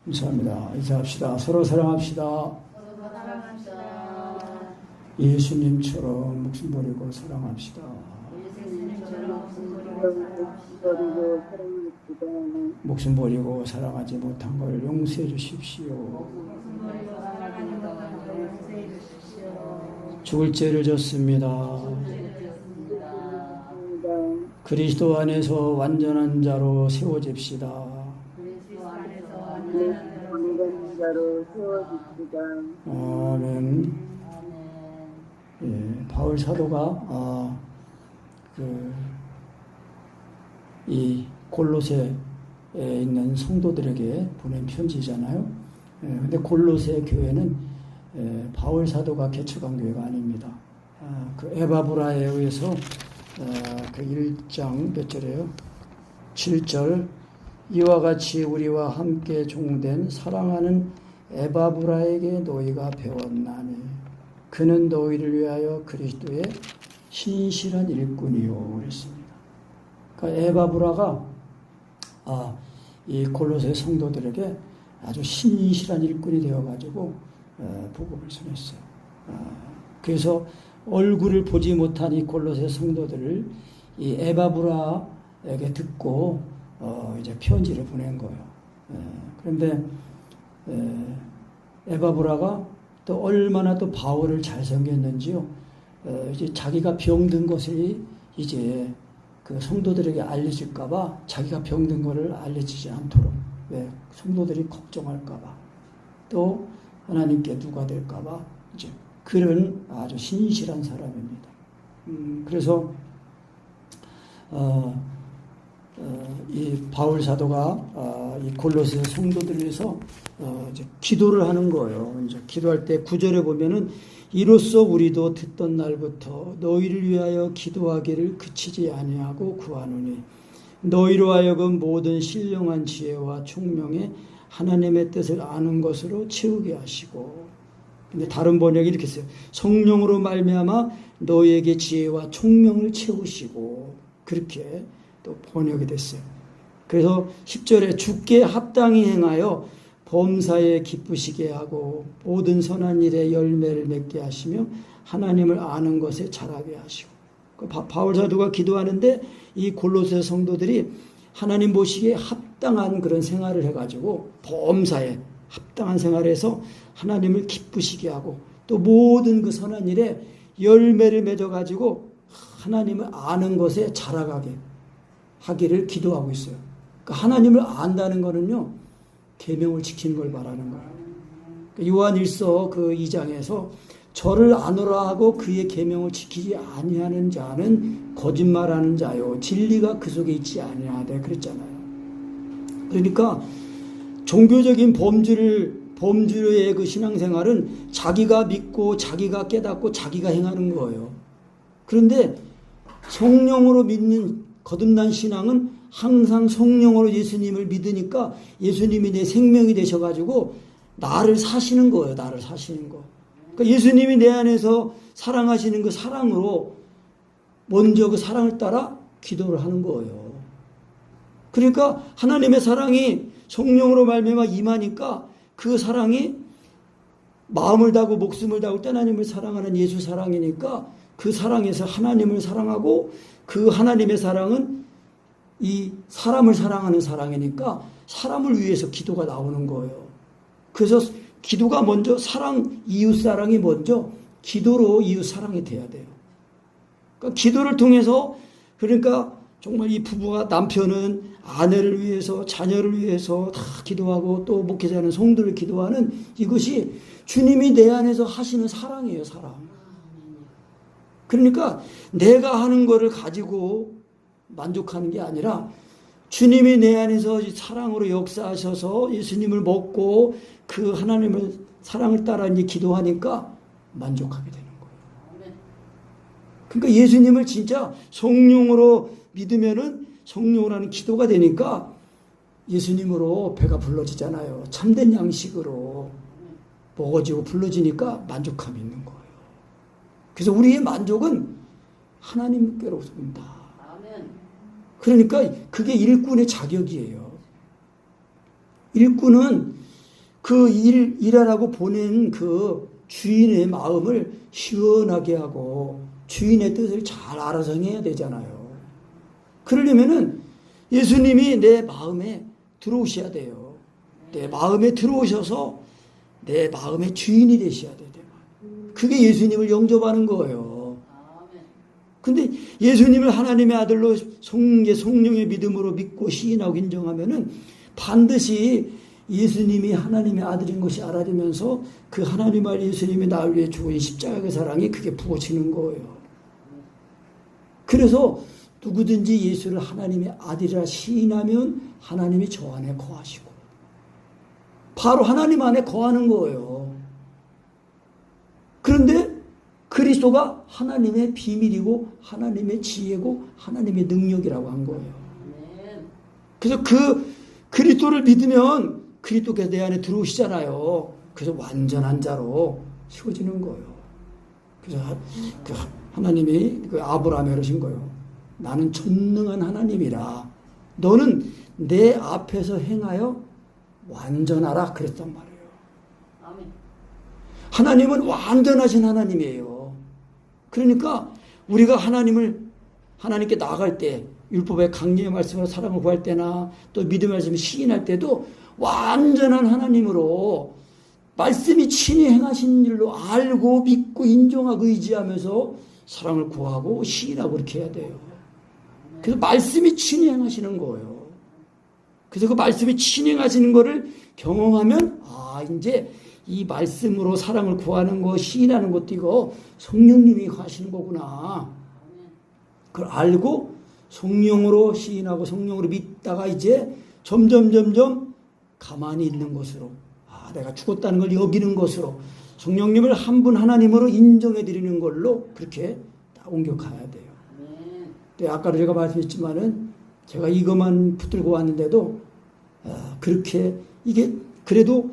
감사합니다. 인사합시다. 서로 사랑합시다. 서로 사랑합시다. 예수님처럼 목숨 버리고 사랑합시다. 예수님처럼 사랑합시다. 목숨 버리고 사랑하지 못한 걸 용서해 주십시오. 죽을 죄를 졌습니다. 그리스도 안에서 완전한 자로 세워집시다. 아멘. 예, 바울 사도가 이 골로새에 있는 성도들에게 보낸 편지잖아요. 근데 골로새 교회는 바울 사도가 개척한 교회가 아닙니다. 그 에바브라에 의해서 그 1장 몇 절이에요? 7절 이와 같이 우리와 함께 종된 사랑하는 에바브라에게 너희가 배웠나니 그는 너희를 위하여 그리스도의 신실한 일꾼이요 그랬습니다. 그러니까 에바브라가 이 골로새 성도들에게 아주 신실한 일꾼이 되어가지고 복음을 전했어요. 그래서 얼굴을 보지 못한 이 골로새 성도들을 이 에바브라에게 듣고 이제 편지를 보낸 거예요. 그런데 에바브라가 또 얼마나 또 바울을 잘 섬겼는지요. 이제 자기가 병든 것을 이제 그 성도들에게 알려질까봐 자기가 병든 것을 알려지지 않도록 왜 성도들이 걱정할까봐 또 하나님께 누가 될까봐 이제 그런 아주 신실한 사람입니다. 그래서 이 바울 사도가 이 골로새 성도들을 위해서 이제 기도를 하는 거예요. 이제 기도할 때 9절에 보면은 이로써 우리도 듣던 날부터 너희를 위하여 기도하기를 그치지 아니하고 구하노니 너희로 하여금 모든 신령한 지혜와 총명에 하나님의 뜻을 아는 것으로 채우게 하시고. 근데 다른 번역이 이렇게 써요. 성령으로 말미암아 너희에게 지혜와 총명을 채우시고. 그렇게 또 번역이 됐어요. 그래서 10절에 주께 합당히 행하여 범사에 기쁘시게 하고 모든 선한 일에 열매를 맺게 하시며 하나님을 아는 것에 자라게 하시고. 바울 사도가 기도하는데 이 골로새 성도들이 하나님 보시기에 합당한 그런 생활을 해가지고 범사에 합당한 생활에서 하나님을 기쁘시게 하고 또 모든 그 선한 일에 열매를 맺어가지고 하나님을 아는 것에 자라가게 하기를 기도하고 있어요. 그러니까 하나님을 안다는 거는요, 계명을 지키는 걸 말하는 거예요. 요한 1서 그 2장에서 저를 아노라 하고 그의 계명을 지키지 아니하는 자는 거짓말하는 자요 진리가 그 속에 있지 아니하되 그랬잖아요. 그러니까 종교적인 범주의 그 신앙생활은 자기가 믿고 자기가 깨닫고 자기가 행하는 거예요. 그런데 성령으로 믿는 거듭난 신앙은 항상 성령으로 예수님을 믿으니까 예수님이 내 생명이 되셔가지고 나를 사시는 거예요. 나를 사시는 거. 그러니까 예수님이 내 안에서 사랑하시는 그 사랑으로 먼저 그 사랑을 따라 기도를 하는 거예요. 그러니까 하나님의 사랑이 성령으로 말미암아 임하니까 그 사랑이 마음을 다하고 목숨을 다하고 하나님을 사랑하는 예수 사랑이니까 그 사랑에서 하나님을 사랑하고 그 하나님의 사랑은 이 사람을 사랑하는 사랑이니까 사람을 위해서 기도가 나오는 거예요. 그래서 기도가 먼저 이웃사랑이 먼저 기도로 이웃사랑이 돼야 돼요. 그러니까 기도를 통해서 그러니까 정말 이 부부가 남편은 아내를 위해서 자녀를 위해서 다 기도하고 또 목회자는 성도를 기도하는 이것이 주님이 내 안에서 하시는 사랑이에요. 사랑. 그러니까 내가 하는 거를 가지고 만족하는 게 아니라 주님이 내 안에서 사랑으로 역사하셔서 예수님을 먹고 그 하나님의 사랑을 따라 이제 기도하니까 만족하게 되는 거예요. 그러니까 예수님을 진짜 성령으로 믿으면은 성령으로 하는 기도가 되니까 예수님으로 배가 불러지잖아요. 참된 양식으로 먹어지고 불러지니까 만족감이 있는 거예요. 그래서 우리의 만족은 하나님께로부터입니다. 그러니까 그게 일꾼의 자격이에요. 일꾼은 그 일하라고 보낸 그 주인의 마음을 시원하게 하고 주인의 뜻을 잘 알아서 해야 되잖아요. 그러려면은 예수님이 내 마음에 들어오셔야 돼요. 내 마음에 들어오셔서 내 마음의 주인이 되셔야 돼요. 그게 예수님을 영접하는 거예요. 근데 예수님을 하나님의 아들로 성령의 믿음으로 믿고 시인하고 인정하면은 반드시 예수님이 하나님의 아들인 것이 알아지면서 그 하나님 아들 예수님이 나를 위해 죽은 십자가의 사랑이 그게 부어지는 거예요. 그래서 누구든지 예수를 하나님의 아들이라 시인하면 하나님이 저 안에 거하시고 바로 하나님 안에 거하는 거예요. 그런데 그리스도가 하나님의 비밀이고 하나님의 지혜고 하나님의 능력이라고 한 거예요. 그래서 그 그리스도를 믿으면 그리스도께서 내 안에 들어오시잖아요. 그래서 완전한 자로 세워지는 거예요. 그래서 하나님이 그 아브라함에 그러신 거예요. 나는 전능한 하나님이라 너는 내 앞에서 행하여 완전하라 그랬단 말이에요. 아멘. 하나님은 완전하신 하나님이에요. 그러니까 우리가 하나님께 나아갈 때 율법의 강림의 말씀으로 사랑을 구할 때나 또 믿음의 말씀을 시인할 때도 완전한 하나님으로 말씀이 친히 행하신 일로 알고 믿고 인정하고 의지하면서 사랑을 구하고 시인하고 그렇게 해야 돼요. 그래서 말씀이 친히 행하시는 거예요. 그래서 그 말씀이 친히 행하시는 거를 경험하면 이제 이 말씀으로 사랑을 구하는 거 시인하는 것도 이거 성령님이 하시는 거구나. 그걸 알고 성령으로 시인하고 성령으로 믿다가 이제 점점 가만히 있는 것으로 내가 죽었다는 걸 여기는 것으로 성령님을 한 분 하나님으로 인정해 드리는 걸로 그렇게 다 옮겨가야 돼요. 네, 아까도 제가 말씀했지만은 제가 이것만 붙들고 왔는데도 그렇게 이게 그래도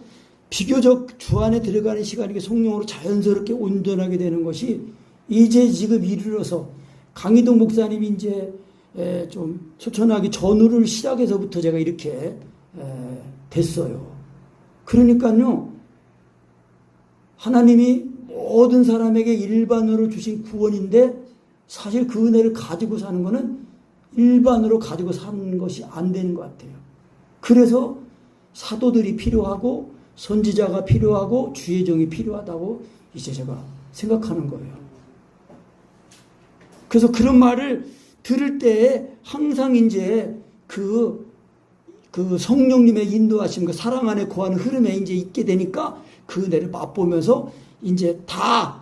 비교적 주 안에 들어가는 시간이 성령으로 자연스럽게 온전하게 되는 것이 이제 지금 이르러서 강희동 목사님이 이제 좀 소천하기 전후를 시작해서부터 제가 이렇게 됐어요. 그러니까요, 하나님이 모든 사람에게 일반으로 주신 구원인데 사실 그 은혜를 가지고 사는 것은 일반으로 가지고 사는 것이 안 되는 것 같아요. 그래서 사도들이 필요하고 선지자가 필요하고 주의 종이 필요하다고 이제 제가 생각하는 거예요. 그래서 그런 말을 들을 때 항상 이제 그 성령님의 인도하심, 사랑 안에 거하는 흐름에 이제 있게 되니까 그 은혜를 맛보면서 이제 다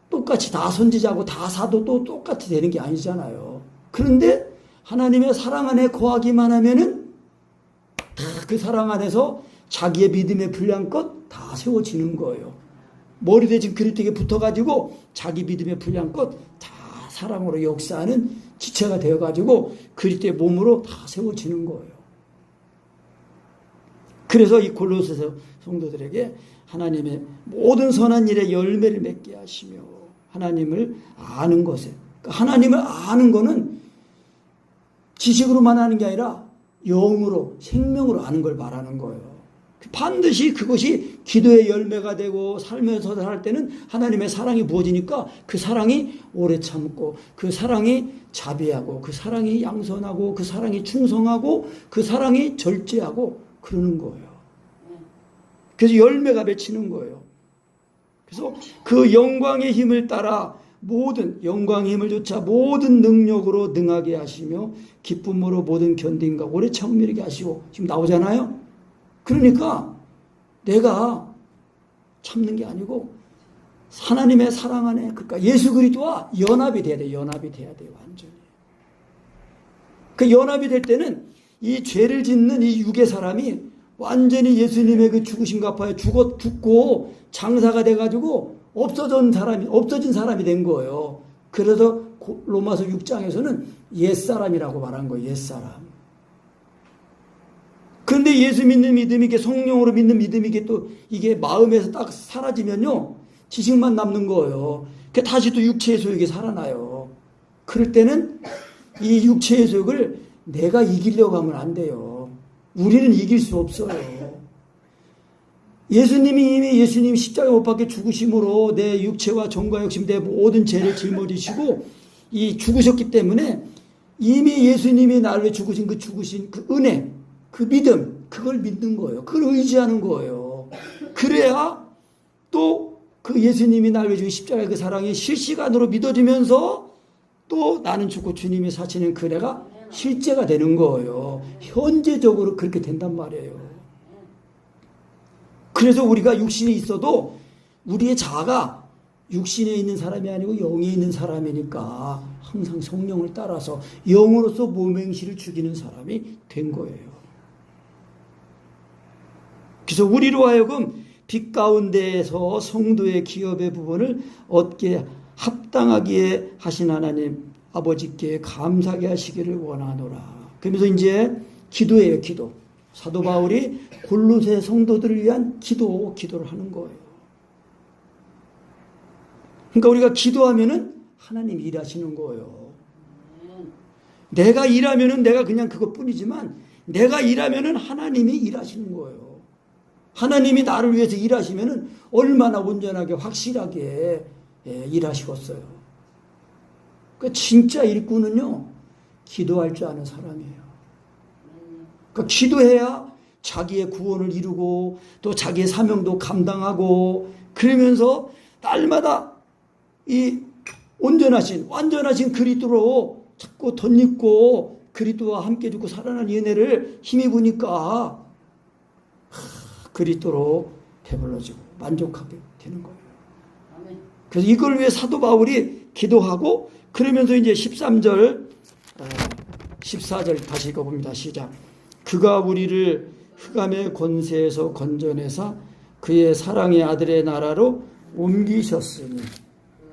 똑같이 다 선지자고 다 사도도 똑같이 되는 게 아니잖아요. 그런데 하나님의 사랑 안에 거하기만 하면은 다 그 사랑 안에서 자기의 믿음의 분량껏 다 세워지는 거예요. 머리 대신 그리스도에게 붙어가지고 자기 믿음의 분량껏 다 사랑으로 역사하는 지체가 되어가지고 그리스도의 몸으로 다 세워지는 거예요. 그래서 이 골로새 성도들에게 하나님의 모든 선한 일에 열매를 맺게 하시며 하나님을 아는 것에, 하나님을 아는 거는 지식으로만 아는 게 아니라 영으로 생명으로 아는 걸 말하는 거예요. 반드시 그것이 기도의 열매가 되고 살면서 살 때는 하나님의 사랑이 부어지니까 그 사랑이 오래 참고 그 사랑이 자비하고 그 사랑이 양선하고 그 사랑이 충성하고 그 사랑이 절제하고 그러는 거예요. 그래서 열매가 맺히는 거예요. 그래서 그 영광의 힘을 따라 모든 영광의 힘을 쫓아 모든 능력으로 능하게 하시며 기쁨으로 모든 견딘과 오래 참으게 하시고 지금 나오잖아요. 그러니까 내가 참는 게 아니고 하나님의 사랑 안에 그러니까 예수 그리스도와 연합이 돼야 돼. 연합이 돼야 돼요. 완전히. 그 연합이 될 때는 이 죄를 짓는 이 육의 사람이 완전히 예수님의 그 죽으신 갚아에 죽고 장사가 돼가지고 없어진 사람이 된 거예요. 그래서 로마서 6장에서는 옛사람이라고 말한 거예요. 옛사람. 그런데 예수 믿는 믿음이 이게 성령으로 믿는 믿음이 이게 또 이게 마음에서 딱 사라지면요. 지식만 남는 거예요. 그 다시 또 육체의 소욕이 살아나요. 그럴 때는 이 육체의 소욕을 내가 이기려고 하면 안 돼요. 우리는 이길 수 없어요. 예수님이 이미 예수님 십자가 못 박혀 죽으심으로 내 육체와 정과 욕심 내 모든 죄를 짊어지시고 이 죽으셨기 때문에 이미 예수님이 나를 위해 죽으신 그 은혜, 그 믿음, 그걸 믿는 거예요. 그걸 의지하는 거예요. 그래야 또 그 예수님이 나를 위해 죽은 십자가의 그 사랑이 실시간으로 믿어지면서 또 나는 죽고 주님이 사시는 그 은혜가 실제가 되는 거예요. 현재적으로 그렇게 된단 말이에요. 그래서 우리가 육신에 있어도 우리의 자아가 육신에 있는 사람이 아니고 영에 있는 사람이니까 항상 성령을 따라서 영으로서 모맹시를 죽이는 사람이 된 거예요. 그래서 우리로 하여금 빛 가운데에서 성도의 기업의 부분을 얻게 합당하기에 하신 하나님 아버지께 감사하게 하시기를 원하노라. 그러면서 이제 기도예요, 기도. 사도 바울이 골로새 성도들을 위한 기도를 하는 거예요. 그러니까 우리가 기도하면은 하나님이 일하시는 거예요. 내가 일하면은 내가 그냥 그것뿐이지만 내가 일하면은 하나님이 일하시는 거예요. 하나님이 나를 위해서 일하시면은 얼마나 온전하게 확실하게 일하시겠어요. 그러니까 진짜 일꾼은요 기도할 줄 아는 사람이에요. 그러니까 기도해야 자기의 구원을 이루고 또 자기의 사명도 감당하고 그러면서 날마다 이 완전하신 그리스도로 자꾸 덧입고 그리스도와 함께 죽고 살아나는 은혜를 힘입으니까 그리스도로 배불러지고 만족하게 되는 거예요. 그래서 이걸 위해 사도 바울이 기도하고 그러면서 이제 13절 14절 다시 읽어봅니다. 시작. 그가 우리를 흑암의 권세에서 건져내사 그의 사랑의 아들의 나라로 옮기셨으니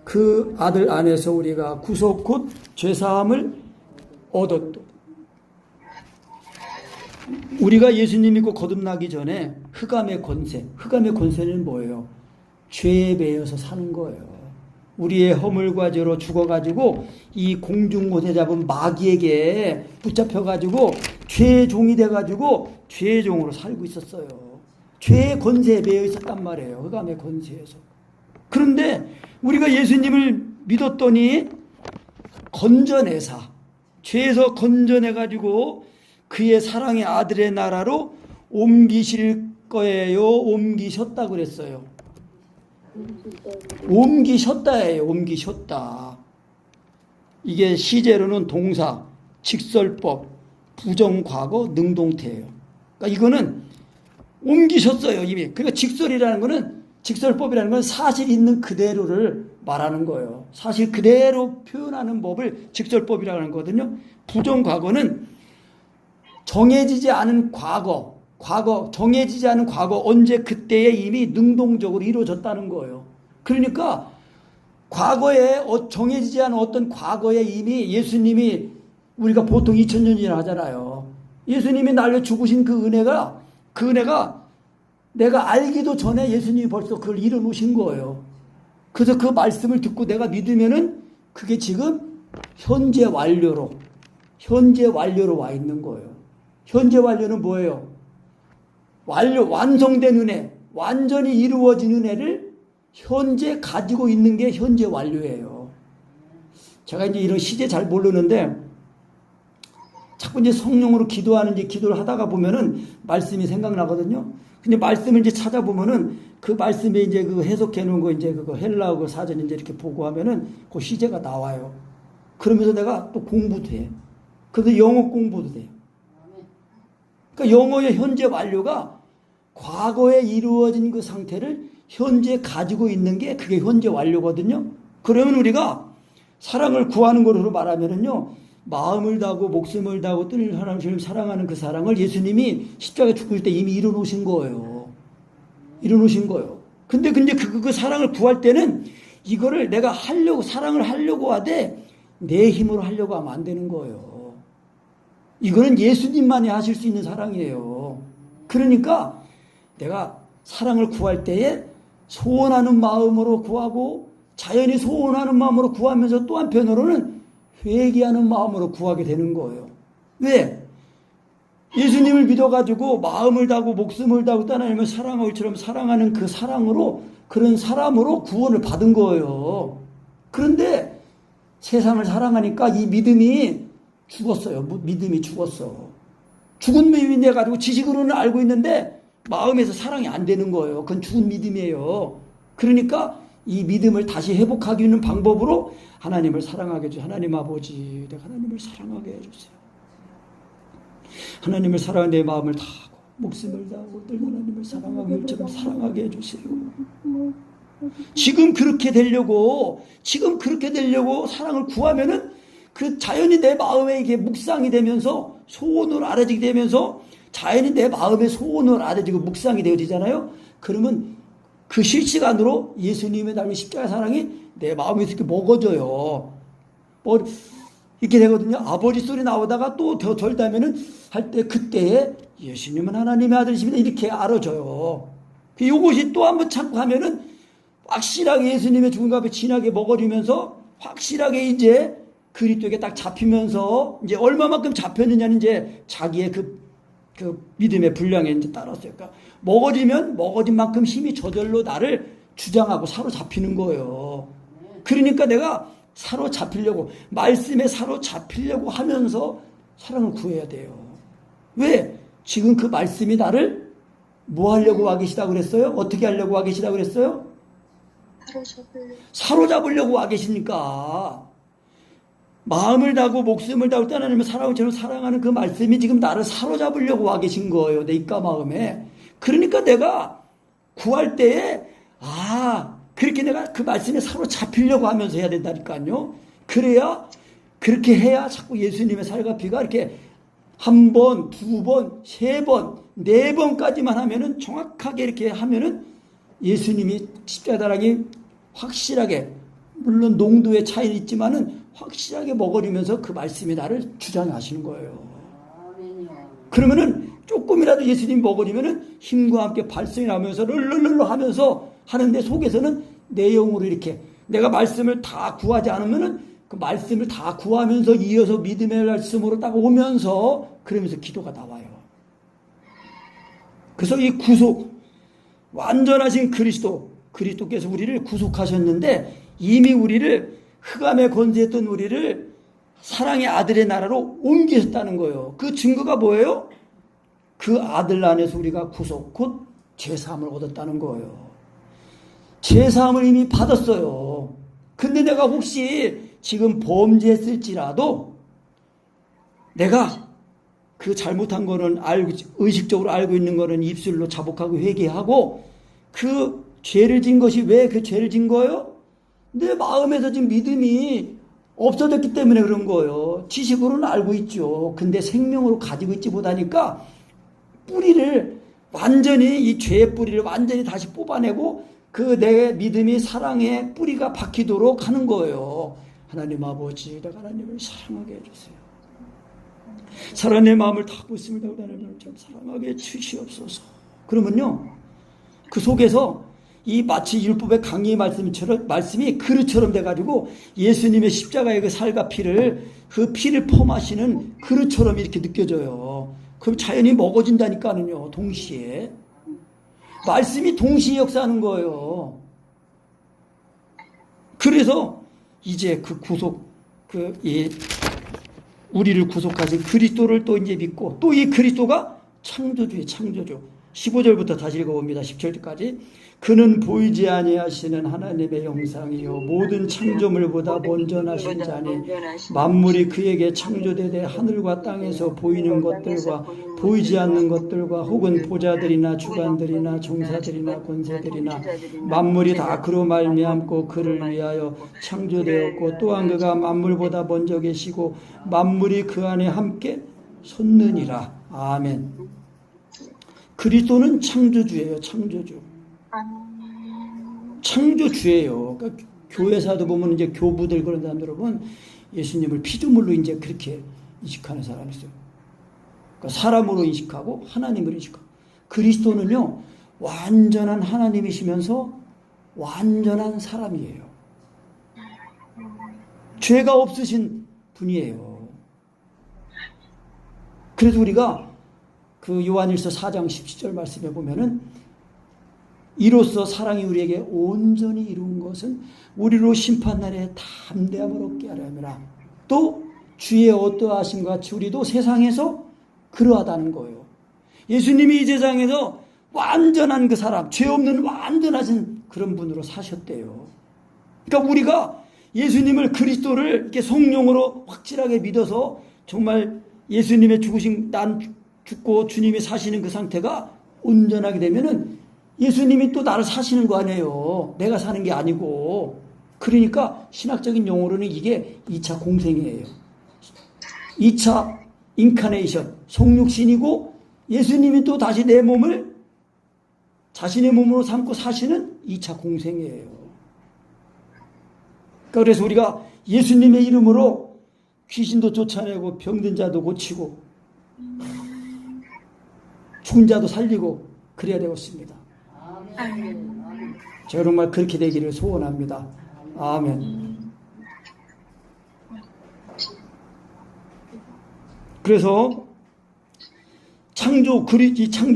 그 아들 안에서 우리가 구속 곧 죄사함을 얻었도. 우리가 예수님 믿고 거듭나기 전에 흑암의 권세는 뭐예요? 죄에 매여서 사는 거예요. 우리의 허물과 죄로 죽어가지고 이 공중곳에 잡은 마귀에게 붙잡혀가지고 죄의 종이 돼가지고 죄의 종으로 살고 있었어요. 죄의 권세에 매여 있었단 말이에요. 흑암의 권세에서. 그런데 우리가 예수님을 믿었더니 건져내사 죄에서 건져내가지고 그의 사랑의 아들의 나라로 옮기실 거예요. 옮기셨다 그랬어요. 옮기셨다예요. 옮기셨다. 이게 시제로는 동사, 직설법, 부정과거, 능동태예요. 그러니까 이거는 옮기셨어요. 이미. 그러니까 직설법이라는 건 사실 있는 그대로를 말하는 거예요. 사실 그대로 표현하는 법을 직설법이라고 하는 거거든요. 부정과거는 정해지지 않은 정해지지 않은 과거, 언제 그때에 이미 능동적으로 이루어졌다는 거예요. 그러니까 과거에 정해지지 않은 어떤 과거에 이미 예수님이 우리가 보통 2000년이나 하잖아요. 예수님이 날려 죽으신 그 은혜가 내가 알기도 전에 예수님이 벌써 그걸 이뤄놓으신 거예요. 그래서 그 말씀을 듣고 내가 믿으면은 그게 지금 현재 완료로 와 있는 거예요. 현재 완료는 뭐예요? 완성된 은혜, 완전히 이루어진 은혜를 현재 가지고 있는 게 현재 완료예요. 제가 이제 이런 시제 잘 모르는데 자꾸 이제 성령으로 기도를 하다가 보면은 말씀이 생각나거든요. 근데 말씀을 이제 찾아보면은 그 말씀에 이제 그 해석해 놓은 거 이제 그거 헬라어 사전 이제 이렇게 보고 하면은 그 시제가 나와요. 그러면서 내가 또 공부도 해. 그래서 영어 공부도 돼요. 그러니까 영어의 현재 완료가 과거에 이루어진 그 상태를 현재 가지고 있는 게 그게 현재 완료거든요. 그러면 우리가 사랑을 구하는 것으로 말하면은요, 마음을 다하고 목숨을 다하고 뜰 하나님을 사랑하는 그 사랑을 예수님이 십자가에 죽을 때 이미 이뤄놓으신 거예요. 이뤄놓으신 거예요. 근데 그 사랑을 구할 때는 이거를 내가 사랑을 하려고 하되 내 힘으로 하려고 하면 안 되는 거예요. 이거는 예수님만이 하실 수 있는 사랑이에요. 그러니까 내가 사랑을 구할 때에 소원하는 마음으로 구하고 자연히 소원하는 마음으로 구하면서 또 한편으로는 회개하는 마음으로 구하게 되는 거예요. 왜? 예수님을 믿어가지고 마음을 다하고 목숨을 다하고 하나님을 사랑할처럼 사랑하는 그 사랑으로 그런 사람으로 구원을 받은 거예요. 그런데 세상을 사랑하니까 이 믿음이 죽었어요. 믿음이 죽었어. 죽은 믿음이 돼가지고 지식으로는 알고 있는데 마음에서 사랑이 안 되는 거예요. 그건 죽은 믿음이에요. 그러니까 이 믿음을 다시 회복하기 있는 방법으로 하나님을 사랑하게 해주세요. 하나님 아버지, 내가 하나님을 사랑하게 해주세요. 하나님을 사랑하는 내 마음을 다하고 목숨을 다하고 늘 하나님을 사랑하게 일처럼 사랑하게 해주세요. 지금 그렇게 되려고 사랑을 구하면은 그 자연히 내 마음에 이게 묵상이 되면서 소원으로 알아지게 되면서 자연히 내 마음의 소원으로 알아지고 묵상이 되어지잖아요. 그러면 그 실시간으로 예수님의 닮은 십자가 사랑이 내 마음에서 이렇게 먹어져요. 이렇게 되거든요. 아버지 소리 나오다가 또 더 덜 다면은 할 때 그때에 예수님은 하나님의 아들이십니다. 이렇게 알아져요. 이것이 또 한번 참고 하면은 확실하게 예수님의 죽음과 앞에 진하게 먹어지면서 확실하게 이제 그리스도에게 딱 잡히면서 이제 얼마만큼 잡혔느냐는 이제 자기의 그 믿음의 분량에 이제 따랐어요. 그러니까 먹어지면 먹어진 만큼 힘이 저절로 나를 주장하고 사로잡히는 거예요. 그러니까 내가 사로잡히려고 말씀에 사로잡히려고 하면서 사랑을 구해야 돼요. 왜? 지금 그 말씀이 나를 뭐 하려고 와 계시다고 그랬어요? 어떻게 하려고 와 계시다고 그랬어요? 사로잡으려고 와 계시니까 마음을 다하고 목숨을 다하고 하나님을 사랑처럼 사랑하는 그 말씀이 지금 나를 사로잡으려고 와 계신 거예요. 내 입과 마음에. 그러니까 내가 구할 때에 그렇게 내가 그 말씀에 사로잡히려고 하면서 해야 된다니까요. 그렇게 해야 자꾸 예수님의 살과 피가 이렇게 한 번, 두 번, 세 번, 네 번까지만 하면은 정확하게 이렇게 하면은 예수님이 십자가당이 확실하게 물론 농도의 차이는 있지만은 확실하게 먹어리면서 그 말씀이 나를 주장하시는 거예요. 그러면은 조금이라도 예수님이 먹어리면은 힘과 함께 발성이 나면서 럴럴럴러 하면서 하는데 속에서는 내용으로 이렇게 내가 말씀을 다 구하지 않으면은 그 말씀을 다 구하면서 이어서 믿음의 말씀으로 딱 오면서 그러면서 기도가 나와요. 그래서 이 구속 완전하신 그리스도께서 우리를 구속하셨는데 이미 우리를 흑암의 권세했던 우리를 사랑의 아들의 나라로 옮기셨다는 거예요. 그 증거가 뭐예요? 그 아들 안에서 우리가 구속 곧 죄사함을 얻었다는 거예요. 죄사함을 이미 받았어요. 근데 내가 혹시 지금 범죄했을지라도 내가 그 잘못한 거는 의식적으로 알고 있는 거는 입술로 자복하고 회개하고 그 죄를 진 것이 왜 그 죄를 진 거예요? 내 마음에서 지금 믿음이 없어졌기 때문에 그런 거예요. 지식으로는 알고 있죠. 근데 생명으로 가지고 있지 못하니까 뿌리를 완전히 이 죄의 뿌리를 완전히 다시 뽑아내고 그 내 믿음이 사랑의 뿌리가 박히도록 하는 거예요. 하나님 아버지, 내가 하나님을 사랑하게 해주세요. 사랑의 마음을 다하고 있습니다. 하나님을 참 사랑하게 해주시옵소서. 그러면요, 그 속에서 이 마치 율법의 강의 말씀이 그릇처럼 돼가지고 예수님의 십자가의 그 살과 피를 그 피를 퍼마시는 그릇처럼 이렇게 느껴져요. 그럼 자연히 먹어진다니까는요. 동시에 말씀이 동시에 역사하는 거예요. 그래서 이제 그 우리를 구속하신 그리스도를 또 이제 믿고 또 이 그리스도가 창조주의 창조주. 15절부터 다시 읽어봅니다. 17절까지. 그는 보이지 아니하시는 하나님의 형상이요 모든 창조물보다 먼저나신 자니 만물이 그에게 창조되되 하늘과 땅에서 보이는 것들과 보이지 않는 것들과 혹은 보좌들이나 주관들이나 종사들이나 권세들이나 만물이 다 그로 말미암고 그를 위하여 창조되었고 또한 그가 만물보다 먼저 계시고 만물이 그 안에 함께 섰느니라. 아멘. 그리스도는 창조주예요. 창조주예요. 그러니까 교회사도 보면 이제 교부들 그런 사람들 보면 예수님을 피조물로 이제 그렇게 인식하는 사람이 있어요. 그러니까 사람으로 인식하고 하나님으로 인식하고. 그리스도는요, 완전한 하나님이시면서 완전한 사람이에요. 죄가 없으신 분이에요. 그래서 우리가 그 요한일서 4장 17절 말씀에 보면은 이로써 사랑이 우리에게 온전히 이룬 것은 우리로 심판날에 담대함을 얻게 하려 함이라. 또 주의 어떠하심과 같이 우리도 세상에서 그러하다는 거예요. 예수님이 이 세상에서 완전한 그 사람, 죄 없는 완전하신 그런 분으로 사셨대요. 그러니까 우리가 예수님을 그리스도를 이렇게 성령으로 확실하게 믿어서 정말 예수님의 죽으신 난 죽고 주님이 사시는 그 상태가 온전하게 되면은 예수님이 또 나를 사시는 거 아니에요. 내가 사는 게 아니고. 그러니까 신학적인 용어로는 이게 2차 공생이에요. 2차 인카네이션, 성육신이고 예수님이 또 다시 내 몸을 자신의 몸으로 삼고 사시는 2차 공생이에요. 그래서 우리가 예수님의 이름으로 귀신도 쫓아내고 병든 자도 고치고 죽은 자도 살리고 그래야 되겠습니다. 아멘. 제가 정말 그렇게 되기를 소원합니다. 아멘. 그래서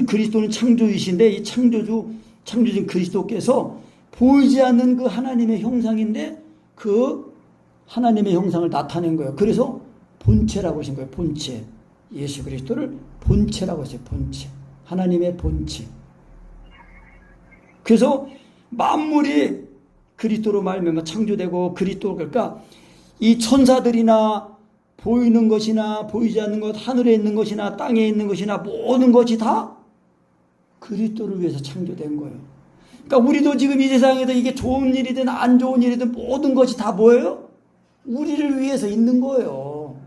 그리스도는 창조이신데 이 창조주인 그리스도께서 보이지 않는 그 하나님의 형상인데 그 하나님의 형상을 나타낸 거예요. 그래서 본체라고 하신 거예요. 본체. 예수 그리스도를 본체라고 했어요. 본체. 하나님의 본체. 그래서 만물이 그리스도로 말미암아 창조되고 그리스도 그러니까 이 천사들이나 보이는 것이나 보이지 않는 것, 하늘에 있는 것이나 땅에 있는 것이나 모든 것이 다 그리스도를 위해서 창조된 거예요. 그러니까 우리도 지금 이 세상에서 이게 좋은 일이든 안 좋은 일이든 모든 것이 다 뭐예요? 우리를 위해서 있는 거예요.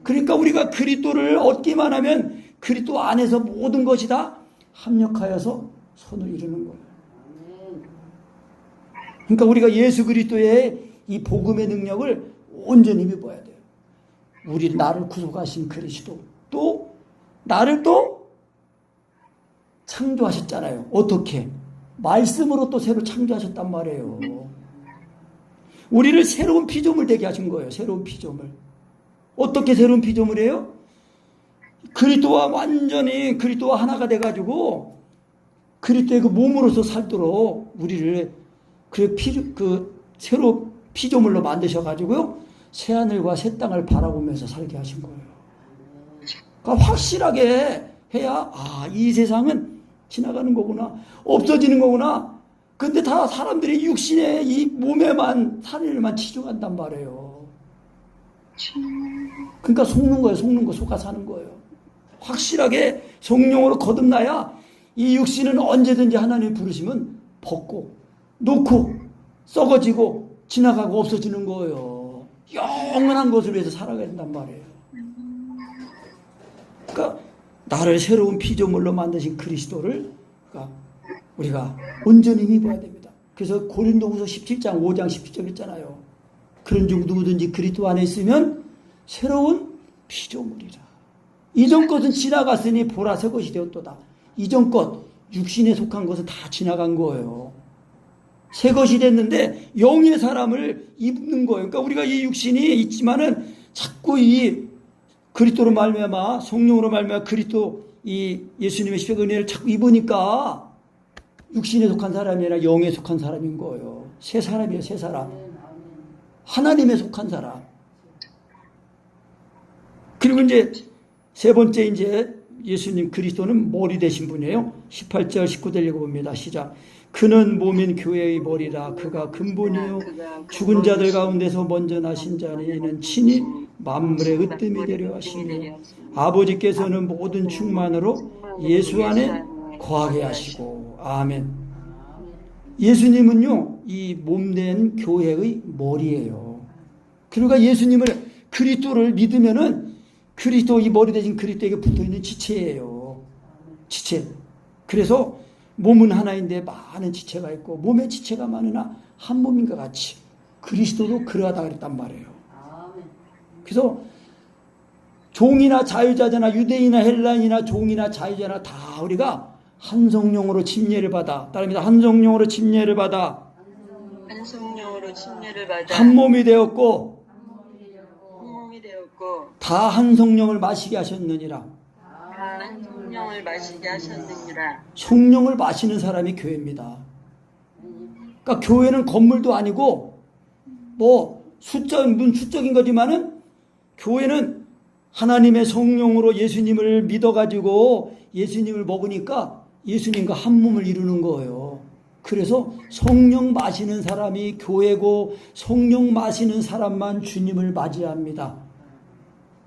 그러니까 우리가 그리스도를 얻기만 하면 그리스도 안에서 모든 것이 다 합력하여서 선을 이루는 거예요. 그러니까 우리가 예수 그리스도의 이 복음의 능력을 온전히 믿어야 돼요. 나를 구속하신 그리스도 또 나를 또 창조하셨잖아요. 어떻게? 말씀으로 또 새로 창조하셨단 말이에요. 우리를 새로운 피조물 되게 하신 거예요. 새로운 피조물. 어떻게 새로운 피조물이에요? 그리스도와 완전히 그리스도와 하나가 돼가지고 그리스도의 그 몸으로서 살도록 우리를 새로 피조물로 만드셔가지고요. 새하늘과 새 땅을 바라보면서 살게 하신 거예요. 그러니까 확실하게 해야 이 세상은 지나가는 거구나. 없어지는 거구나. 근데 다 사람들이 육신의 이 몸에만 살인을만 치중한단 말이에요. 그러니까 속는 거예요. 속는 거 속아 사는 거예요. 확실하게 성령으로 거듭나야 이 육신은 언제든지 하나님이 부르시면 벗고 놓고 썩어지고 지나가고 없어지는 거예요. 영원한 것을 위해서 살아가야 된단 말이에요. 그러니까 나를 새로운 피조물로 만드신 그리스도를 우리가 온전히 믿어야 됩니다. 그래서 고린도후서 17장 5장 17절 있잖아요. 그런 중 누구든지 그리스도 안에 있으면 새로운 피조물이라. 이전 것은 지나갔으니 보라 새 것이 되었도다. 이전 것 육신에 속한 것은 다 지나간 거예요. 새 것이 됐는데 영의 사람을 입는 거예요. 그러니까 우리가 이 육신이 있지만은 자꾸 이 그리스도로 말미암아 성령으로 말미암아 그리스도 이 예수님의 십자가 은혜를 자꾸 입으니까 육신에 속한 사람이 아니라 영에 속한 사람인 거예요. 새 사람이에요. 새 사람. 하나님에 속한 사람. 그리고 이제 세 번째 이제 예수님 그리스도는 머리 되신 분이에요. 18절 19절 읽어봅니다. 시작. 그는 몸인 교회의 머리라. 그가 근본이요 죽은 자들 가운데서 먼저 나신 자니 이는 친히 만물의 으뜸이 되려 하시며 아버지께서는 모든 충만으로 예수 안에 거하게 하시고. 아멘. 예수님은요 이 몸된 교회의 머리예요. 그러니까 예수님을 그리스도를 믿으면은 그리스도 이 머리 대신 그리스도에게 붙어있는 지체예요. 지체. 그래서 몸은 하나인데 많은 지체가 있고 몸에 지체가 많으나 한 몸인가 같이 그리스도도 그러하다 그랬단 말이에요. 그래서 종이나 자유자잖아 유대인이나 헬라인이나 종이나 자유자나 다 우리가 한 성령으로 침례를 받아 따릅니다. 한 성령으로 침례를 받아 한 몸이 되었고 다 한 성령을 마시게 하셨느니라. 성령을 마시게 하셨느니라. 성령을 마시는 사람이 교회입니다. 그러니까 교회는 건물도 아니고 뭐 수적인 거지만은 교회는 하나님의 성령으로 예수님을 믿어가지고 예수님을 먹으니까 예수님과 한 몸을 이루는 거예요. 그래서 성령 마시는 사람이 교회고 성령 마시는 사람만 주님을 맞이합니다.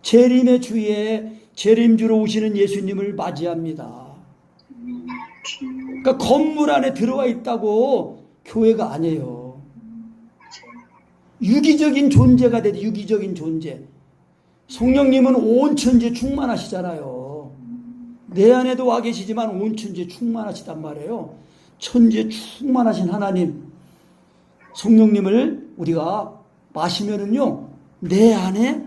재림의 주에 재림주로 오시는 예수님을 맞이합니다. 그러니까 건물 안에 들어와 있다고 교회가 아니에요. 유기적인 존재가 돼도 유기적인 존재. 성령님은 온 천지에 충만하시잖아요. 내 안에도 와 계시지만 온 천지에 충만하시단 말이에요. 천지에 충만하신 하나님, 성령님을 우리가 마시면은요, 내 안에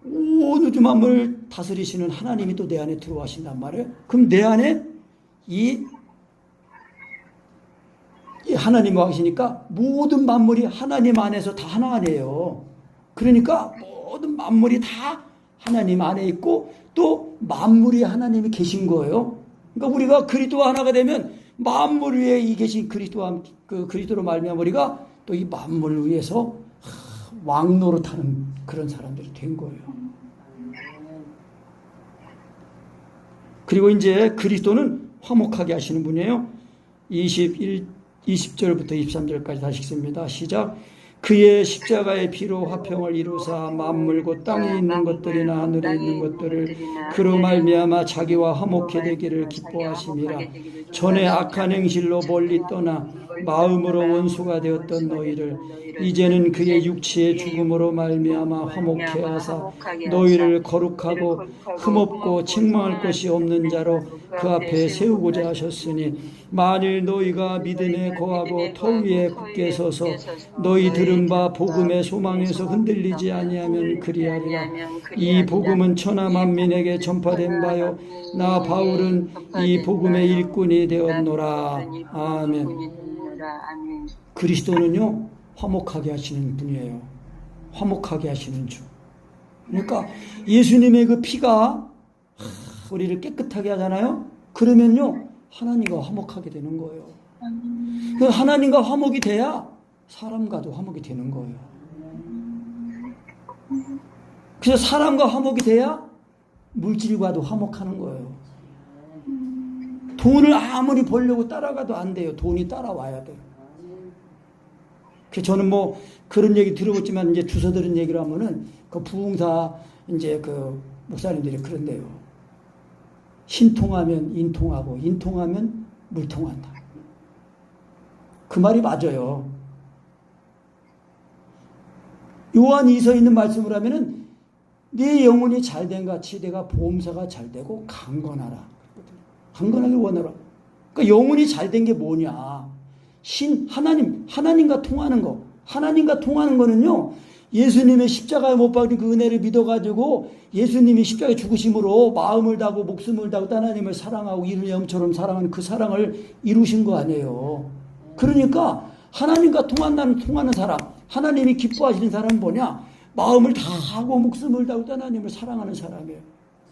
온 우주 만물을 다스리시는 하나님이 또 내 안에 들어와신단 말이에요. 그럼 내 안에 이 하나님이 와 계시니까 모든 만물이 하나님 안에서 다 하나 아니에요. 그러니까 모든 만물이 다 하나님 안에 있고 또 만물이 하나님이 계신 거예요. 그러니까 우리가 그리스도와 하나가 되면 만물 위에 이 계신 그리스도로 말미암아 우리가 또 이 만물을 위해서 왕노릇하는 그런 사람들이 된 거예요. 그리고 이제 그리스도는 화목하게 하시는 분이에요. 20절부터 23절까지 다시 읽습니다. 시작. 그의 십자가의 피로 화평을 이루사 만물 곧 땅에 있는 것들이나 하늘에 있는 것들을 그로 말미암아 자기와 화목해 되기를 기뻐하심이라. 전에 악한 행실로 멀리 떠나 마음으로 원수가 되었던 너희를 이제는 그의 육체의 죽음으로 말미암아 화목해 하사 너희를 거룩하고 흠없고 책망할 것이 없는 자로 그 앞에 세우고자 하셨으니 만일 너희가 믿음에 거하고 터 위에 굳게 서서 너희 들은 바 복음의 소망에서 흔들리지 아니하면 그리하리라. 이 복음은 천하 만민에게 전파된 바요 나 바울은 이 복음의 일꾼이 되었노라. 아멘. 그리스도는요 화목하게 하시는 분이에요. 화목하게 하시는 주. 그러니까 예수님의 그 피가 우리를 깨끗하게 하잖아요. 그러면요 하나님과 화목하게 되는 거예요. 그 하나님과 화목이 돼야 사람과도 화목이 되는 거예요. 그래서 사람과 화목이 돼야 물질과도 화목하는 거예요. 돈을 아무리 벌려고 따라가도 안 돼요. 돈이 따라와야 돼요. 저는 뭐 그런 얘기 들어봤지만 이제 주워 들은 얘기를 하면은 그 부흥사 이제 그 목사님들이 그런데요. 신통하면 인통하고 인통하면 물통한다. 그 말이 맞아요. 요한 2서에 있는 말씀을 하면은 네 영혼이 잘된 같이 내가 보험사가 잘되고 강건하라. 강건하게 원하라. 그러니까 영혼이 잘된 게 뭐냐? 하나님과 통하는 거. 하나님과 통하는 거는요, 예수님의 십자가에 못 박힌 그 은혜를 믿어가지고 예수님이 십자가에 죽으심으로 마음을 다하고 목숨을 다하고 하나님을 사랑하고 이를 영처럼 사랑하는 그 사랑을 이루신 거 아니에요. 그러니까 하나님과 통하는 사람, 하나님이 기뻐하시는 사람은 뭐냐? 마음을 다하고 목숨을 다하고 하나님을 사랑하는 사람이에요.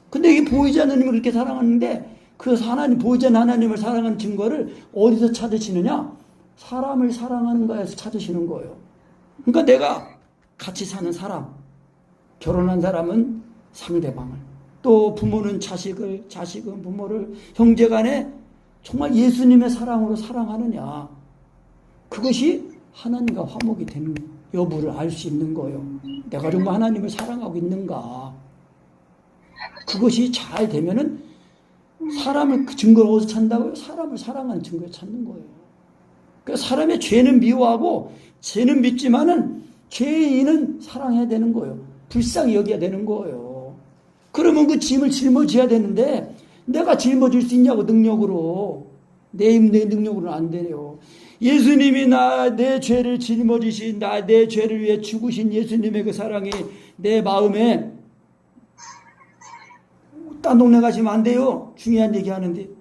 근데 이게 보이지 않는 하나님을 그렇게 사랑하는데 그 보이지 않는 하나님을 사랑하는 증거를 어디서 찾으시느냐? 사람을 사랑하는 거에서 찾으시는 거예요. 그러니까 내가 같이 사는 사람, 결혼한 사람은 상대방을, 또 부모는 자식을, 자식은 부모를, 형제간에 정말 예수님의 사랑으로 사랑하느냐. 그것이 하나님과 화목이 되는 여부를 알 수 있는 거예요. 내가 정말 하나님을 사랑하고 있는가. 그것이 잘 되면은 사람을 그 증거를 어디서 찾는다고요? 사람을 사랑하는 증거를 찾는 거예요. 그러니까 사람의 죄는 미워하고 죄는 믿지만은 죄인은 사랑해야 되는 거예요. 불쌍히 여겨야 되는 거예요. 그러면 그 짐을 짊어져야 되는데 내가 짊어질 수 있냐고 능력으로. 내 능력으로는 안 되네요. 예수님이 내 죄를 짊어지신 내 죄를 위해 죽으신 예수님의 그 사랑이 내 마음에 딴 동네 가시면 안 돼요. 중요한 얘기 하는데.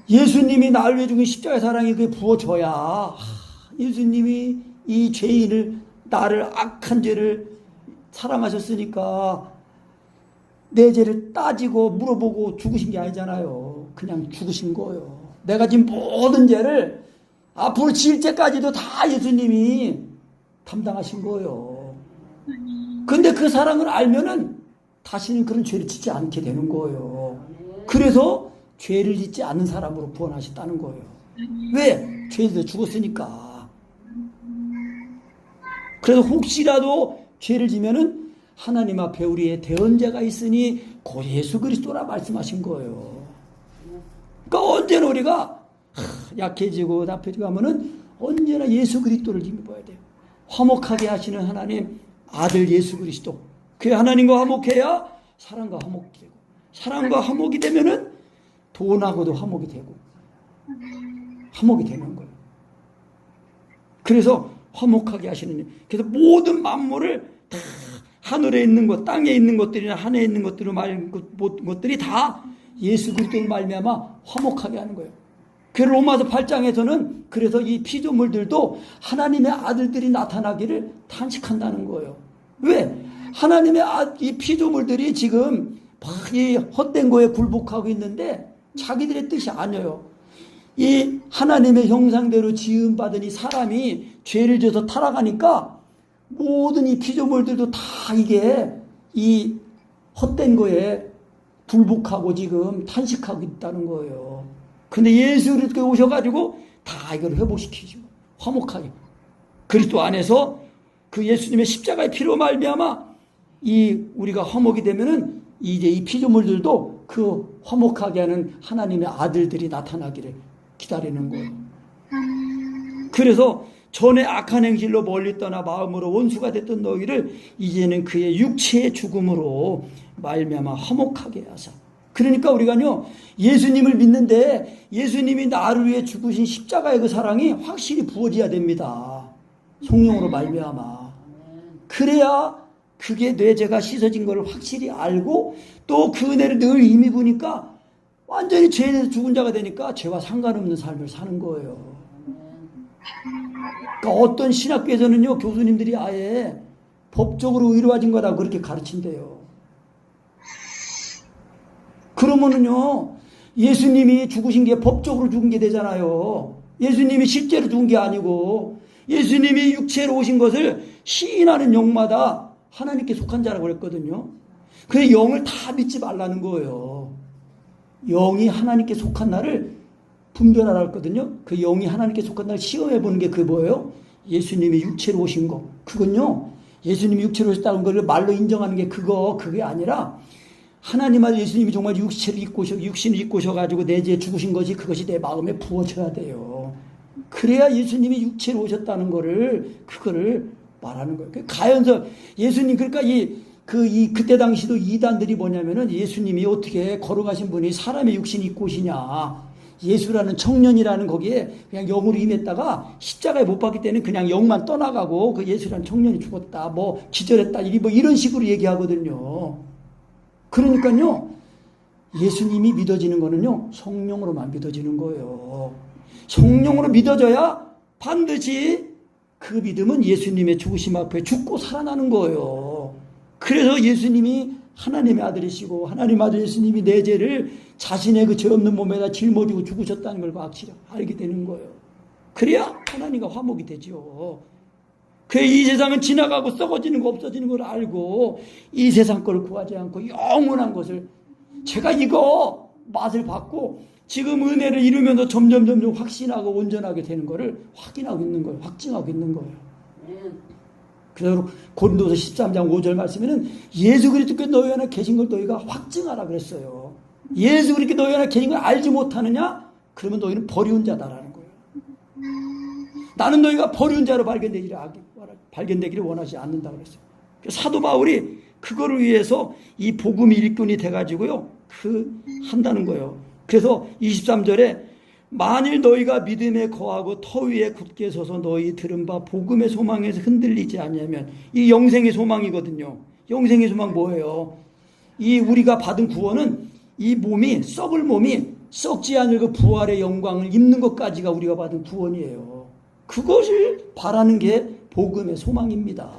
예수님이 나를 위해 죽은 십자가의 사랑이 그게 부어져야 예수님이 이 죄인을 나를 악한 죄를 사랑하셨으니까 내 죄를 따지고 물어보고 죽으신 게 아니잖아요. 그냥 죽으신 거예요. 내가 지금 모든 죄를 앞으로 지을 때까지도 다 예수님이 담당하신 거예요. 근데 그 사랑을 알면은 다시는 그런 죄를 짓지 않게 되는 거예요. 그래서 죄를 짓지 않는 사람으로 구원하셨다는 거예요. 왜? 죄에서 죽었으니까. 그래서 혹시라도 죄를 지면은 하나님 앞에 우리의 대언자가 있으니 곧 예수 그리스도라 말씀하신 거예요. 그러니까 언제나 우리가 약해지고 나빠지고 하면은 언제나 예수 그리스도를 힘입어야 돼요. 화목하게 하시는 하나님 아들 예수 그리스도. 그 하나님과 화목해야 사랑과 화목이 되고, 사랑과 화목이 되면은 돈하고도 화목이 되고, 화목이 되는 거예요. 그래서 화목하게 하시는, 그래서 모든 만물을 다 하늘에 있는 것, 땅에 있는 것들이나 하늘에 있는 것들이 다 예수 그리스도를 말미암아 화목하게 하는 거예요. 그 로마서 8장에서는 그래서 이 피조물들도 하나님의 아들들이 나타나기를 탄식한다는 거예요. 왜? 하나님의 이 피조물들이 지금 이 헛된 거에 굴복하고 있는데 자기들의 뜻이 아니에요. 이 하나님의 형상대로 지음받은 이 사람이 죄를 져서 타락하니까 모든 이 피조물들도 다 이게 이 헛된 거에 굴복하고 지금 탄식하고 있다는 거예요. 근데 예수 그리스도에 오셔가지고 다 이걸 회복시키시고 화목하게 그리스도 안에서 그 예수님의 십자가의 피로 말미암아 이 우리가 화목이 되면은 이제 이 피조물들도 그 화목하게 하는 하나님의 아들들이 나타나기를 기다리는 거예요. 그래서 전에 악한 행실로 멀리 떠나 마음으로 원수가 됐던 너희를 이제는 그의 육체의 죽음으로 말미암아 화목하게 하사. 그러니까 우리가요 예수님을 믿는데 예수님이 나를 위해 죽으신 십자가의 그 사랑이 확실히 부어져야 됩니다. 성령으로 말미암아. 그래야 그게 내 죄가 씻어진 것을 확실히 알고 또 그 은혜를 늘 힘입으니까 완전히 죄에서 죽은 자가 되니까 죄와 상관없는 삶을 사는 거예요. 그러니까 어떤 신학교에서는요 교수님들이 아예 법적으로 의로워진 거라고 그렇게 가르친대요. 그러면은요 예수님이 죽으신 게 법적으로 죽은 게 되잖아요. 예수님이 실제로 죽은 게 아니고 예수님이 육체로 오신 것을 시인하는 영마다 하나님께 속한 자라고 그랬거든요. 그 영을 다 믿지 말라는 거예요. 영이 하나님께 속한 나를 분별하라 했거든요. 그 영이 하나님께 속한 나를 시험해 보는 게 그게 뭐예요? 예수님이 육체로 오신 거. 그건요 예수님이 육체로 오셨다는 걸 말로 인정하는 게 그게 아니라 하나님 아들 예수님이 정말 육신을 입고 오셔가지고 내 죄에 죽으신 것이 그것이 내 마음에 부어져야 돼요. 그래야 예수님이 육체로 오셨다는 그거를 말하는 거예요. 가연서 예수님 그러니까 그때 당시도 이단들이 뭐냐면은 예수님이 어떻게 걸어가신 분이 사람의 육신 입고 오시냐. 예수라는 청년이라는 거기에 그냥 영으로 임했다가 십자가에 못 박기 때는 그냥 영만 떠나가고 그 예수라는 청년이 죽었다. 뭐 기절했다. 이런 식으로 얘기하거든요. 그러니까요 예수님이 믿어지는 거는요 성령으로만 믿어지는 거예요. 성령으로 믿어져야 반드시 그 믿음은 예수님의 죽으심 앞에 죽고 살아나는 거예요. 그래서 예수님이 하나님의 아들이시고 하나님 아들 예수님이 내 죄를 자신의 그 죄 없는 몸에다 짊어지고 죽으셨다는 걸 확실히 알게 되는 거예요. 그래야 하나님과 화목이 되죠. 그래 이 세상은 지나가고 썩어지는 거 없어지는 걸 알고 이 세상 걸 구하지 않고 영원한 것을 제가 이거 맛을 받고 지금 은혜를 이루면서 점점 확신하고 온전하게 되는 거를 확인하고 있는 거예요. 확증하고 있는 거예요. 그래서 고린도서 13장 5절 말씀에는 예수 그리스도께 너희 안에 계신 걸 너희가 확증하라 그랬어요. 예수 그리스도께 너희 안에 계신 걸 알지 못하느냐? 그러면 너희는 버리운 자다라는 거예요. 나는 너희가 버리운 자로 발견되기를 원하지 않는다고 그랬어요. 사도 바울이 그거를 위해서 이 복음 일꾼이 돼가지고요 한다는 거예요. 그래서 23절에 만일 너희가 믿음에 거하고 터 위에 굳게 서서 너희 들은 바 복음의 소망에서 흔들리지 않냐면 이 영생의 소망이거든요. 영생의 소망 뭐예요? 이 우리가 받은 구원은 이 몸이 썩을 몸이 썩지 않을 그 부활의 영광을 입는 것까지가 우리가 받은 구원이에요. 그것을 바라는 게 복음의 소망입니다.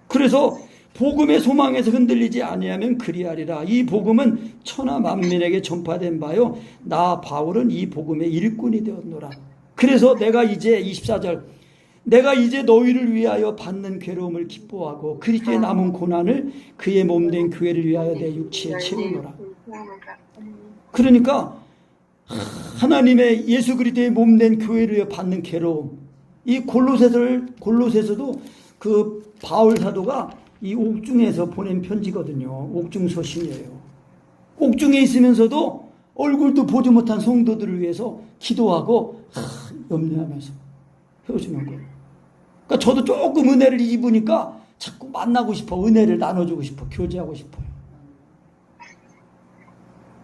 그래서 복음의 소망에서 흔들리지 아니하면 그리하리라. 이 복음은 천하 만민에게 전파된 바요 나 바울은 이 복음의 일꾼이 되었노라. 그래서 내가 이제 24절 내가 이제 너희를 위하여 받는 괴로움을 기뻐하고 그리스도의 남은 고난을 그의 몸된 교회를 위하여 내 육체에 채우노라. 그러니까 하나님의 예수 그리스도의 몸된 교회를 위해 받는 괴로움, 이 골로새서도 그 바울 사도가 이 옥중에서 보낸 편지거든요. 옥중 서신이에요. 옥중에 있으면서도 얼굴도 보지 못한 성도들을 위해서 기도하고 염려하면서 헤어지는 거예요. 그러니까 저도 조금 은혜를 입으니까 자꾸 만나고 싶어, 은혜를 나눠주고 싶어, 교제하고 싶어요.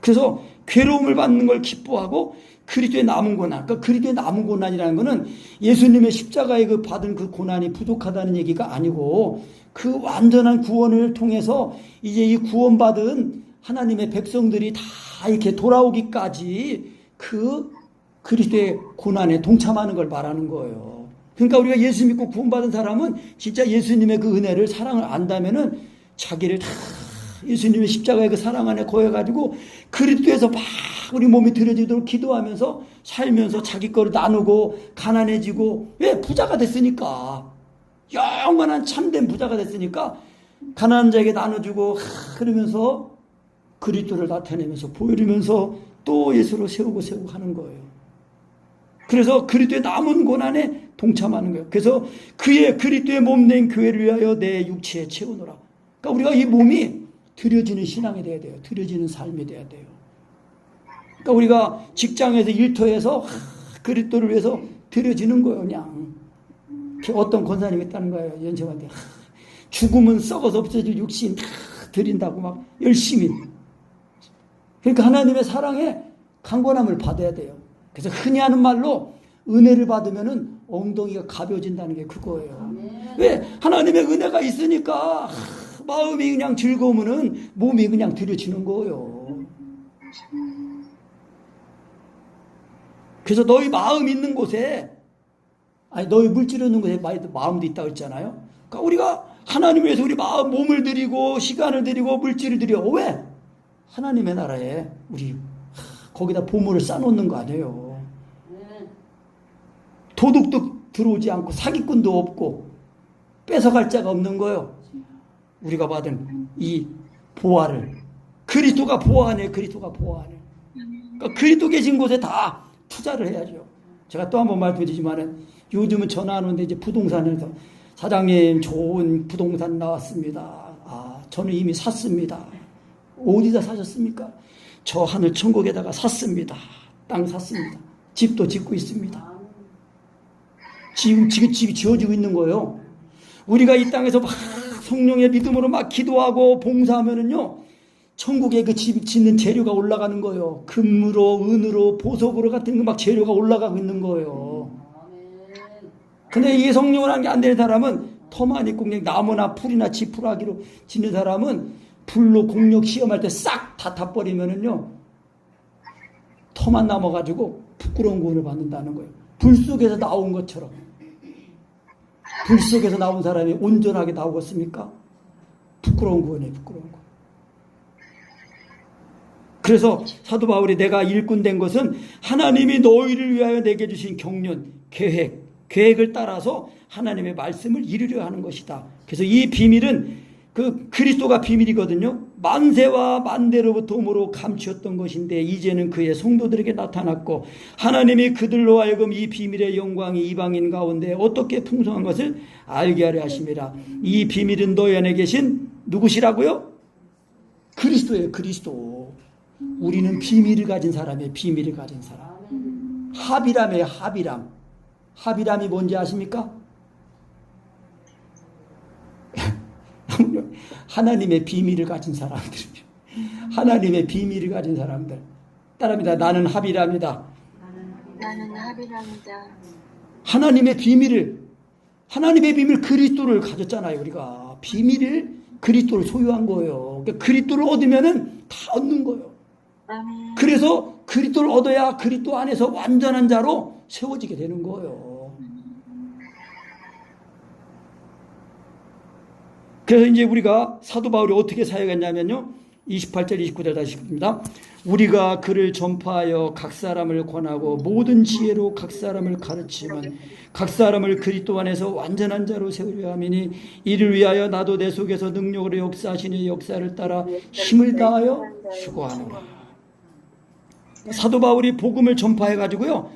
그래서 괴로움을 받는 걸 기뻐하고 그리스도의 남은 고난, 그러니까 그리스도의 남은 고난이라는 것은 예수님의 십자가에 그 받은 그 고난이 부족하다는 얘기가 아니고 그 완전한 구원을 통해서 이제 이 구원받은 하나님의 백성들이 다 이렇게 돌아오기까지 그 그리스도의 고난에 동참하는 걸 말하는 거예요. 그러니까 우리가 예수 믿고 구원받은 사람은 진짜 예수님의 그 은혜를 사랑을 안다면은 자기를 다 예수님의 십자가의 그 사랑 안에 거해가지고 그리스도에서 막 우리 몸이 들여지도록 기도하면서 살면서 자기 거를 나누고 가난해지고, 왜? 부자가 됐으니까. 영원한 참된 부자가 됐으니까 가난한 자에게 나눠주고 그러면서 그리스도를 나타내면서 보여주면서 또 예수로 세우고 하는 거예요. 그래서 그리스도의 남은 고난에 동참하는 거예요. 그래서 그의 그리스도의 몸된 교회를 위하여 내 육체에 채우노라. 그러니까 우리가 이 몸이 드려지는 신앙이 돼야 돼요. 드려지는 삶이 돼야 돼요. 그러니까 우리가 직장에서 일터에서 그리스도를 위해서 드려지는 거예요. 그냥 어떤 권사님이 있다는 거예요. 연세한테 죽으면 썩어서 없어질 육신 다 드린다고 막 열심히. 그러니까 하나님의 사랑에 강권함을 받아야 돼요. 그래서 흔히 하는 말로 은혜를 받으면은 엉덩이가 가벼워진다는 게 그거예요. 왜? 하나님의 은혜가 있으니까 마음이 그냥 즐거우면은 몸이 그냥 들여지는 거예요. 그래서 너희 마음 있는 곳에, 아니 너희 물질 있는 곳에 마음도 있다고 했잖아요. 그러니까 우리가 하나님 위해서 우리 마음, 몸을 드리고 시간을 드리고 물질을 드려. 왜? 하나님의 나라에 우리 거기다 보물을 쌓아놓는 거 아니에요. 도둑도 들어오지 않고 사기꾼도 없고 뺏어갈 자가 없는 거예요. 우리가 받은 이 보화를. 그리스도가 보화하네. 그리스도가 보화하네. 그러니까 그리스도 계신 곳에 다 투자를 해야죠. 제가 또 한 번 말씀드리지만 요즘은 전화 안 오는데 이제 부동산에서 사장님 좋은 부동산 나왔습니다. 아, 저는 이미 샀습니다. 어디다 사셨습니까? 저 하늘 천국에다가 샀습니다. 땅 샀습니다. 집도 짓고 있습니다. 지금 집이 지어지고 있는 거예요. 우리가 이 땅에서 막 성령의 믿음으로 막 기도하고 봉사하면은요, 천국에 그 집 짓는 재료가 올라가는 거예요. 금으로, 은으로, 보석으로 같은 거 막 재료가 올라가고 있는 거예요. 근데 이게 성령을 한 게 안 되는 사람은 터만 있고 그냥 나무나 풀이나 지푸라기로 짓는 사람은 불로 공력 시험할 때 싹 다 타버리면은요, 터만 남아가지고 부끄러운 구원을 받는다는 거예요. 불 속에서 나온 것처럼. 불 속에서 나온 사람이 온전하게 나오겠습니까? 부끄러운 구원이에요, 부끄러운 구원. 그래서 사도 바울이 내가 일꾼 된 것은 하나님이 너희를 위하여 내게 주신 경륜, 계획을 따라서 하나님의 말씀을 이루려 하는 것이다. 그래서 이 비밀은 그 그리스도가 비밀이거든요. 만세와 만대로부터 오므로 감추었던 것인데 이제는 그의 성도들에게 나타났고 하나님이 그들로 하여금 이 비밀의 영광이 이방인 가운데 어떻게 풍성한 것을 알게 하려 하심이라. 이 비밀은 너희 안에 계신 누구시라고요? 그리스도예요. 그리스도. 우리는 비밀을 가진 사람이에요. 비밀을 가진 사람. 합이람이에요. 합이람. 합이람이 뭔지 아십니까? 하나님의 비밀을 가진 사람들이죠. 하나님의 비밀을 가진 사람들. 따라합니다. 나는 합이랍니다. 나는 합이랍니다. 하나님의 비밀 그리스도를 가졌잖아요. 우리가 비밀을 그리스도를 소유한 거예요. 그러니까 그리스도를 얻으면은 다 얻는 거예요. 아멘. 그래서 그리스도를 얻어야 그리스도 안에서 완전한 자로 세워지게 되는 거예요. 그래서 이제 우리가 사도 바울이 어떻게 사역했냐면요. 28절 29절 다시 읽습니다. 우리가 그를 전파하여 각 사람을 권하고 모든 지혜로 각 사람을 가르치면 각 사람을 그리스도 안에서 완전한 자로 세우려 함이니 이를 위하여 나도 내 속에서 능력으로 역사하시는 역사를 따라 힘을 다하여 수고하노라. 사도 바울이 복음을 전파해 가지고요.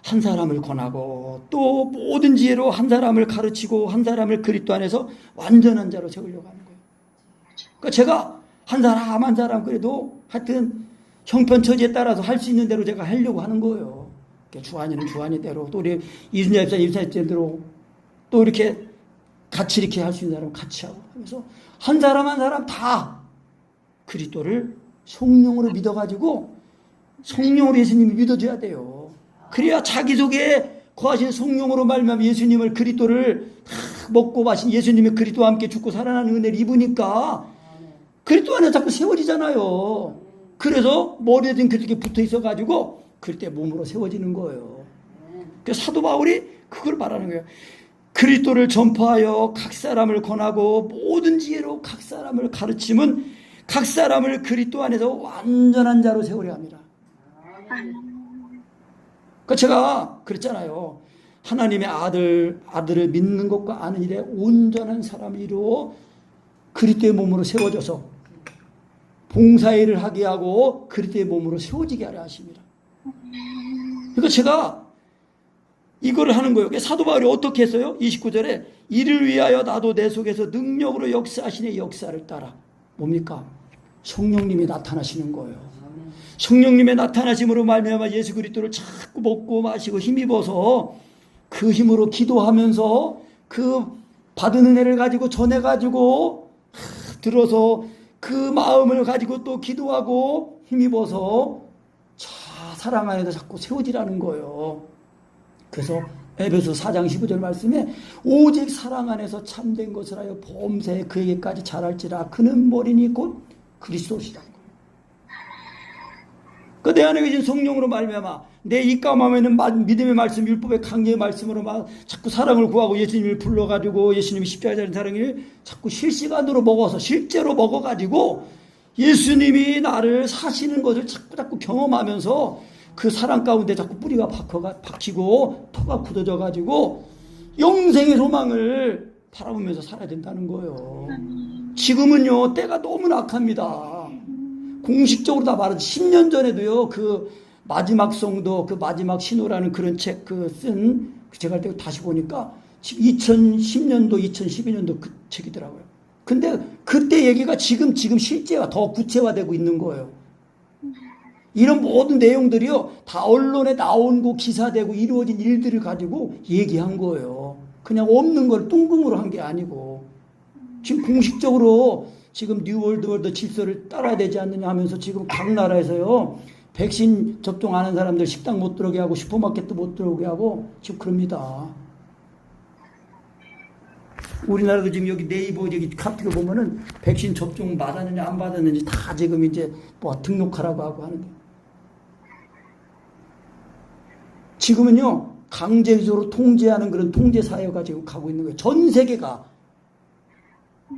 한 사람을 권하고 또 모든 지혜로 한 사람을 가르치고 한 사람을 그리스도 안에서 완전한 자로 세우려고 하는 거예요. 그러니까 제가 한 사람 그래도 하여튼 형편처지에 따라서 할 수 있는 대로 제가 하려고 하는 거예요. 주한이는 주한이대로 또 우리 이순자 집사 집사님대로 또 이렇게 같이 이렇게 할 수 있는 사람 같이 하고 그래서 한 사람 다 그리스도를 성령으로 믿어가지고 성령으로 예수님이 믿어줘야 돼요. 그래야 자기 속에 거하신 성령으로 말미암아 예수님을 그리스도를 다 먹고 마신 예수님의 그리스도와 함께 죽고 살아나는 은혜를 입으니까 그리스도 안에 자꾸 세워지잖아요. 그래서 머리에 든 그렇게 붙어 있어가지고 그때 몸으로 세워지는 거예요. 그래서 사도 바울이 그걸 말하는 거예요. 그리스도를 전파하여 각 사람을 권하고 모든 지혜로 각 사람을 가르치면 각 사람을 그리스도 안에서 완전한 자로 세우려 합니다. 그러니까 제가 그랬잖아요. 하나님의 아들을 믿는 것과 아는 일에 온전한 사람을 이루어 그리스도의 몸으로 세워져서 봉사일을 하게 하고 그리스도의 몸으로 세워지게 하려 하십니다. 그러니까 제가 이거를 하는 거예요. 사도 바울이 어떻게 했어요? 29절에 이를 위하여 나도 내 속에서 능력으로 역사하시는 역사를 따라 뭡니까? 성령님이 나타나시는 거예요. 성령님의 나타나심으로 말미암아 예수 그리스도를 자꾸 먹고 마시고 힘입어서 그 힘으로 기도하면서 그 받은 은혜를 가지고 전해가지고 들어서 그 마음을 가지고 또 기도하고 힘입어서 사랑 안에서 자꾸 세워지라는 거예요. 그래서 에베소 4장 15절 말씀에 오직 사랑 안에서 참된 것을 하여 범사에 그에게까지 자랄지라 그는 머리니 곧 그리스도시라는 거예요. 그 내 안에 계신 성령으로 말미암아 내 입감함에는 믿음의 말씀, 율법의 강제의 말씀으로 막 자꾸 사랑을 구하고 예수님을 불러가지고 예수님이 십자가에 달린 사랑을 자꾸 실시간으로 먹어서 실제로 먹어가지고 예수님이 나를 사시는 것을 자꾸 경험하면서 그 사랑 가운데 자꾸 뿌리가 박히고 터가 굳어져가지고 영생의 소망을 바라보면서 살아야 된다는 거예요. 지금은요 때가 너무 악합니다. 공식적으로 다 말하지 10년 전에도요 그 마지막 성도 그 마지막 신호라는 그런 책 쓴 제가 할 때 다시 보니까 2010년도 2012년도 그 책이더라고요. 근데 그때 얘기가 지금 실제가 더 구체화되고 있는 거예요. 이런 모든 내용들이요 다 언론에 나온 거 기사되고 이루어진 일들을 가지고 얘기한 거예요. 그냥 없는 걸 뚱뚱으로 한 게 아니고 지금 공식적으로 지금 뉴월드 질서를 따라야 되지 않느냐 하면서 지금 각 나라에서요 백신 접종 안 한 사람들 식당 못 들어오게 하고 슈퍼마켓도 못 들어오게 하고 지금 그럽니다. 우리나라도 지금 여기 네이버 여기 카톡에 보면은 백신 접종 받았는지 안 받았는지 다 지금 이제 뭐 등록하라고 하고 하는데 지금은요 강제적으로 통제하는 그런 통제 사회가 지금 가고 있는 거예요. 전 세계가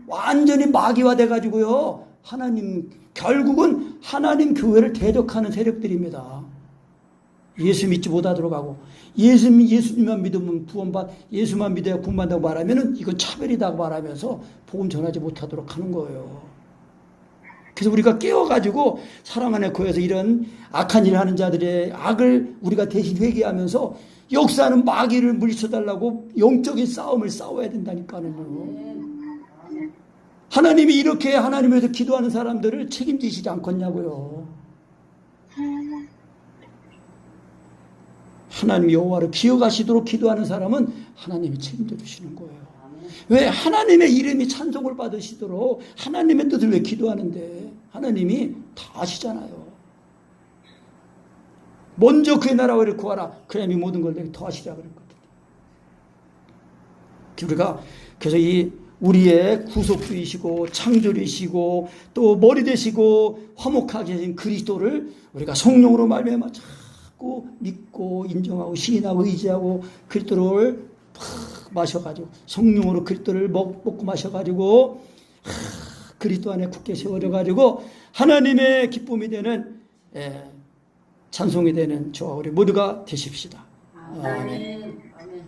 완전히 마귀화돼 가지고요 결국은 하나님 교회를 대적하는 세력들입니다. 예수 믿지 못하도록 하고 예수님만 믿으면 예수만 믿어야 구원받는다고 말하면은 이건 차별이라고 말하면서 복음 전하지 못하도록 하는 거예요. 그래서 우리가 깨워가지고 사랑 안에 거해서 이런 악한 일을 하는 자들의 악을 우리가 대신 회개하면서 역사하는 마귀를 물리쳐달라고 영적인 싸움을 싸워야 된다니까요. 하나님이 이렇게 하나님에서 기도하는 사람들을 책임지시지 않겠냐고요. 하나님 여호와를 기억하시도록 기도하는 사람은 하나님이 책임져 주시는 거예요. 왜? 하나님의 이름이 찬송을 받으시도록 하나님의 뜻을 왜 기도하는데 하나님이 다 아시잖아요. 먼저 그의 나라와 의를 구하라. 그러면 이 모든 걸 내게 더하시라 그랬거든요. 우리가 그래서 이 우리의 구속주이시고 창조주이시고 또 머리 되시고 화목하게 하신 그리스도를 우리가 성령으로 말미암아 자꾸 믿고 인정하고 시인하고 의지하고 그리스도를 팍 마셔가지고 성령으로 그리스도를 먹고 마셔가지고 그리스도 안에 굳게 세워져 가지고 하나님의 기쁨이 되는 찬송이 되는 저와 우리 모두가 되십시다. 아멘. 아멘.